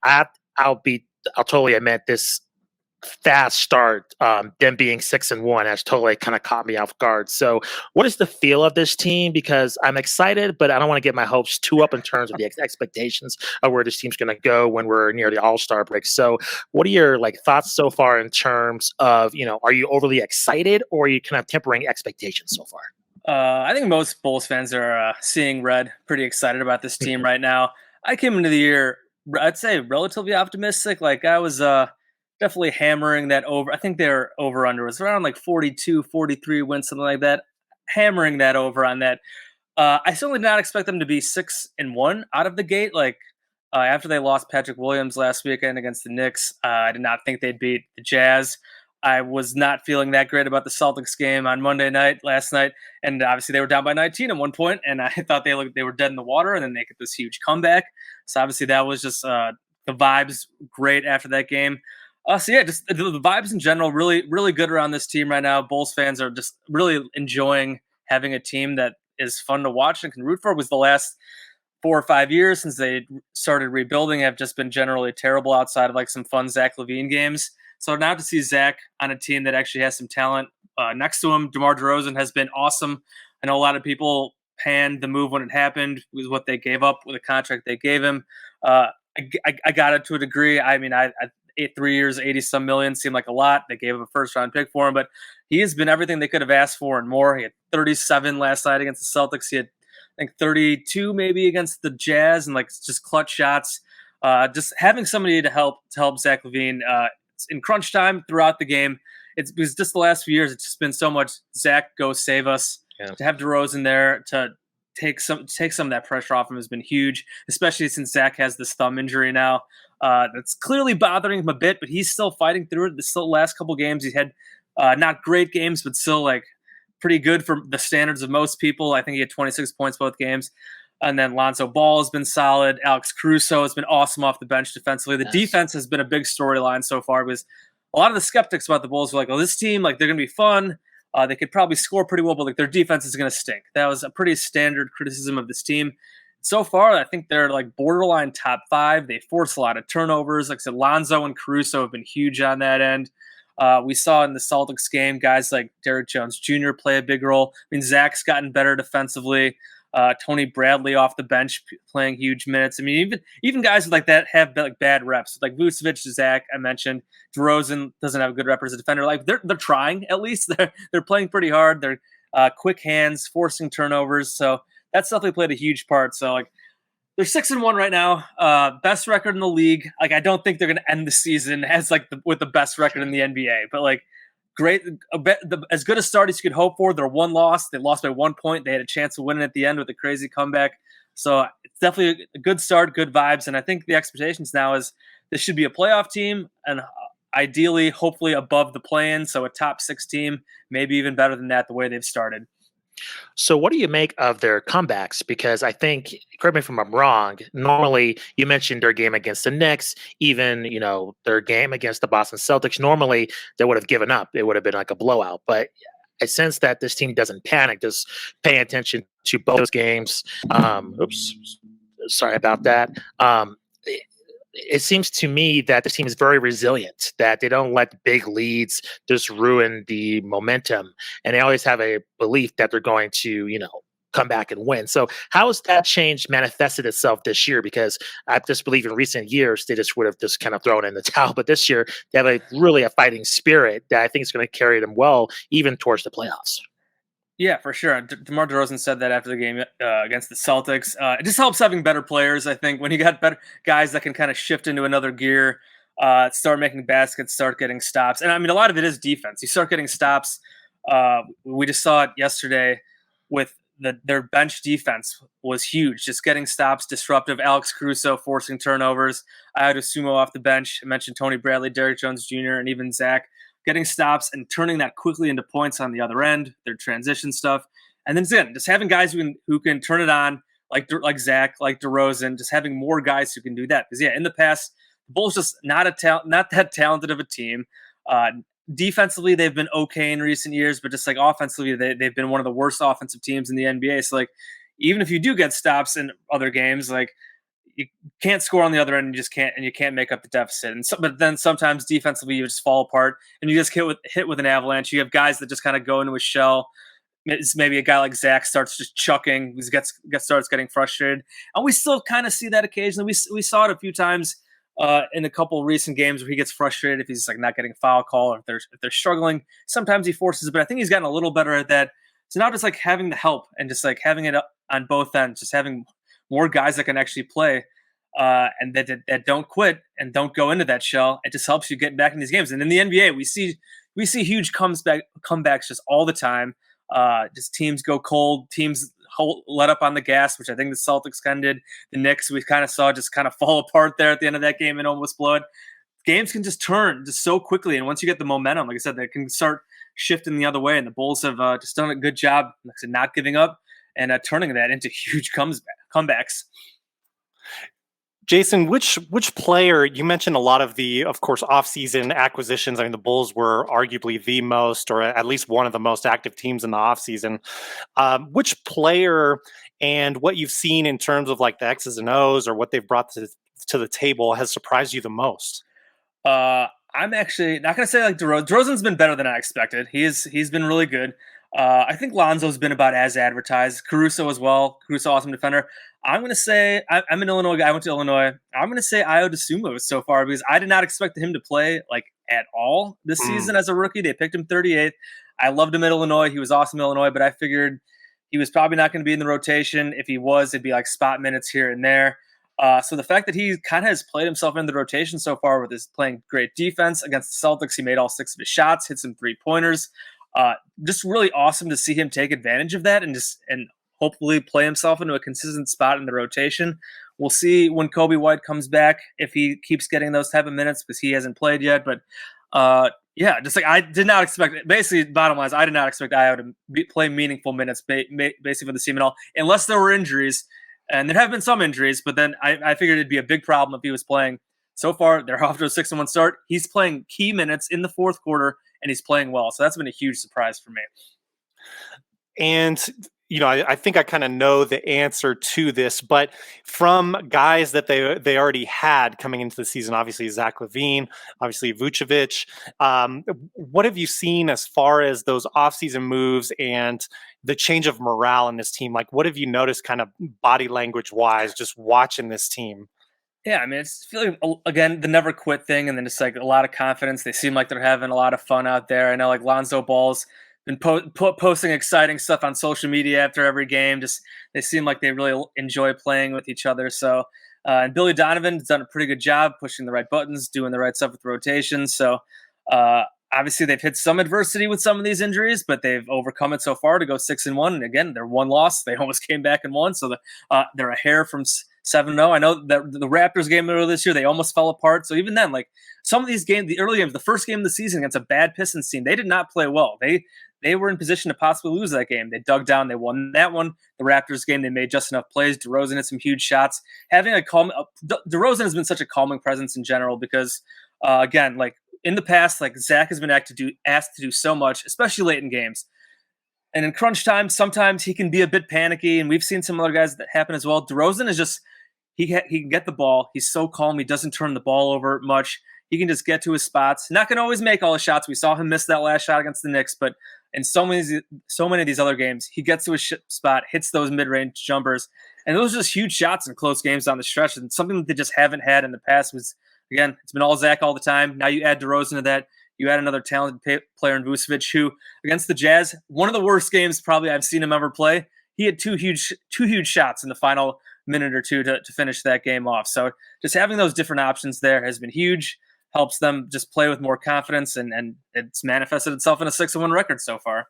I I'll be I'll totally admit this fast start, them being 6-1 has totally kind of caught me off guard. So, what is the feel of this team? Because I'm excited, but I don't want to get my hopes too up in terms of the expectations of where this team's going to go when we're near the All Star break. So, what are your thoughts so far in terms of are you overly excited or are you kind of tempering expectations so far? I think most Bulls fans are seeing red, pretty excited about this team right now. I came into the year, I'd say, relatively optimistic. Like, I was definitely hammering that over. I think their over under was around like 42, 43 wins, something like that. Hammering that over on that. I certainly did not expect them to be 6-1 out of the gate. Like, after they lost Patrick Williams last weekend against the Knicks, I did not think they'd beat the Jazz. I was not feeling that great about the Celtics game on Monday night, last night, and obviously they were down by 19 at one point, and I thought they were dead in the water, and then they get this huge comeback. So obviously that was just the vibes great after that game. So yeah, just the vibes in general really really good around this team right now. Bulls fans are just really enjoying having a team that is fun to watch and can root for. It was the last 4 or 5 years since they started rebuilding have just been generally terrible outside of like some fun Zach LaVine games. So now to see Zach on a team that actually has some talent next to him, DeMar DeRozan has been awesome. I know a lot of people panned the move when it happened with what they gave up with the contract they gave him. I got it to a degree. I mean, 3 years, 80 some million seemed like a lot. They gave him a first round pick for him, but he has been everything they could have asked for and more. He had 37 last night against the Celtics. He had, I think, 32 maybe against the Jazz, and like just clutch shots. Just having somebody to help Zach LaVine in crunch time throughout the game. It's because just the last few years, it's just been so much Zach, go save us. Yeah. To have DeRozan there to take some of that pressure off him has been huge, especially since Zach has this thumb injury now. That's clearly bothering him a bit, but he's still fighting through it. The last couple games, he's had not great games, but still like pretty good for the standards of most people. I think he had 26 points both games. And then Lonzo Ball has been solid. Alex Caruso has been awesome off the bench defensively. The defense has been a big storyline so far because a lot of the skeptics about the Bulls were like, "Oh, this team, like they're going to be fun. They could probably score pretty well, but like their defense is going to stink." That was a pretty standard criticism of this team. So far, I think they're like borderline top 5. They force a lot of turnovers. Like I said, Lonzo and Caruso have been huge on that end. We saw in the Celtics game, guys like Derrick Jones Jr. play a big role. I mean, Zach's gotten better defensively. Tony Bradley off the bench playing huge minutes. I mean, even guys like that have like bad reps, like Vucevic, Zach. I mentioned DeRozan doesn't have a good rep as a defender. Like they're trying at least. They're playing pretty hard. They're quick hands, forcing turnovers. So that's definitely played a huge part. So like they're 6-1 right now, best record in the league. Like I don't think they're going to end the season as like with the best record in the NBA, but like great, as good a start as you could hope for. They're one loss. They lost by 1 point. They had a chance of winning at the end with a crazy comeback. So it's definitely a good start, good vibes. And I think the expectations now is this should be a playoff team and ideally, hopefully above the play-in. So a top 6 team, maybe even better than that, the way they've started. So, what do you make of their comebacks? Because I think, correct me if I'm wrong, normally you mentioned their game against the Knicks, even, their game against the Boston Celtics. Normally they would have given up. It would have been like a blowout. But I sense that this team doesn't panic, just paying attention to both those games. Oops, sorry about that. It seems to me that this team is very resilient, that they don't let big leads just ruin the momentum. And they always have a belief that they're going to, come back and win. So how has that change manifested itself this year? Because I just believe in recent years, they just would have just kind of thrown in the towel. But this year, they have really a fighting spirit that I think is going to carry them well, even towards the playoffs. Yeah, for sure. DeMar DeRozan said that after the game against the Celtics. It just helps having better players, I think, when you got better guys that can kind of shift into another gear, start making baskets, start getting stops. And I mean, a lot of it is defense. You start getting stops. We just saw it yesterday with their bench defense was huge. Just getting stops, disruptive. Alex Caruso forcing turnovers. I had Sumo off the bench. I mentioned Tony Bradley, Derrick Jones Jr., and even Zach getting stops and turning that quickly into points on the other end, their transition stuff. And then again, just having guys who can turn it on, like Zach, like DeRozan, just having more guys who can do that. Because yeah, in the past, the Bulls just not that talented of a team. Defensively, they've been okay in recent years, but just like offensively, they've been one of the worst offensive teams in the NBA. So like, even if you do get stops in other games, like you can't score on the other end. And you can't make up the deficit. But then sometimes defensively you just fall apart and you just hit with an avalanche. You have guys that just kind of go into a shell. Maybe a guy like Zach starts just chucking, starts getting frustrated, and we still kind of see that occasionally. We saw it a few times in a couple of recent games where he gets frustrated if he's like not getting a foul call or if they're struggling. Sometimes he forces it, but I think he's gotten a little better at that. So now just like having the help and just like having it on both ends, just having more guys that can actually play and that don't quit and don't go into that shell. It just helps you get back in these games. And in the NBA, we see huge comebacks just all the time. Just teams go cold, teams let up on the gas, which I think the Celtics kind of did. The Knicks, we kind of saw just kind of fall apart there at the end of that game and almost blow it. Games can just turn just so quickly, and once you get the momentum, like I said, they can start shifting the other way. And the Bulls have just done a good job, like I said, not giving up and turning that into huge comebacks. Jason, which player, you mentioned a lot of the, of course, offseason acquisitions. I mean, the Bulls were arguably the most, or at least one of the most active teams in the offseason. Which player and what you've seen in terms of like the X's and O's or what they've brought to the table has surprised you the most? I'm actually not going to say like DeRozan. DeRozan's been better than I expected. He's been really good. I think Lonzo's been about as advertised. Caruso as well. Caruso, awesome defender. I'm going to say, I'm an Illinois guy. I went to Illinois. I'm going to say Ayo Dosunmu so far because I did not expect him to play like at all this season as a rookie. They picked him 38th. I loved him at Illinois. He was awesome at Illinois, but I figured he was probably not going to be in the rotation. If he was, it'd be like spot minutes here and there. So the fact that he kind of has played himself in the rotation so far with his playing great defense against the Celtics, he made all 6 of his shots, hit some 3-pointers. Just really awesome to see him take advantage of that and hopefully play himself into a consistent spot in the rotation. We'll see when Kobe White comes back if he keeps getting those type of minutes because he hasn't played yet. But yeah, just like I did not expect. Basically, bottom line is I did not expect Ayo to play meaningful minutes basically for the team at all, unless there were injuries. And there have been some injuries, but then I figured it'd be a big problem if he was playing. So far, they're off to a 6-1 start. He's playing key minutes in the fourth quarter, and he's playing well. So that's been a huge surprise for me. And, you know, I think I kind of know the answer to this, but from guys that they already had coming into the season, obviously Zach LaVine, obviously Vucevic, what have you seen as far as those offseason moves and the change of morale in this team? Like, what have you noticed kind of body language wise, just watching this team? Yeah, I mean, it's feeling, again, the never quit thing, and then just like a lot of confidence. They seem like they're having a lot of fun out there. I know like Lonzo Ball's been posting exciting stuff on social media after every game. Just they seem like they really enjoy playing with each other. So, and Billy Donovan's done a pretty good job pushing the right buttons, doing the right stuff with the rotations. So, obviously they've hit some adversity with some of these injuries, but they've overcome it so far to go 6-1. And again, they're one loss. They almost came back and won. So they're a hair from 7-0. I know that the Raptors game earlier this year, they almost fell apart. So even then, like some of these games, the early games, the first game of the season against a bad Pistons team, they did not play well. They were in position to possibly lose that game. They dug down. They won that one. The Raptors game, they made just enough plays. DeRozan had some huge shots. Having DeRozan has been such a calming presence in general because, again, like in the past, like Zach has been asked to do so much, especially late in games. And in crunch time, sometimes he can be a bit panicky, and we've seen some other guys that happen as well. DeRozan is just he can get the ball. He's so calm. He doesn't turn the ball over much. He can just get to his spots. Not going to always make all the shots. We saw him miss that last shot against the Knicks, but in so many of these other games, he gets to his spot, hits those mid-range jumpers, and those are just huge shots in close games down the stretch. And something that they just haven't had in the past was, again, it's been all Zach all the time. Now you add DeRozan to that. You add another talented player in Vucevic, who against the Jazz, one of the worst games probably I've seen him ever play. He had two huge shots in the final minute or two to finish that game off. So just having those different options there has been huge. Helps them just play with more confidence, and it's manifested itself in a 6-1 record so far.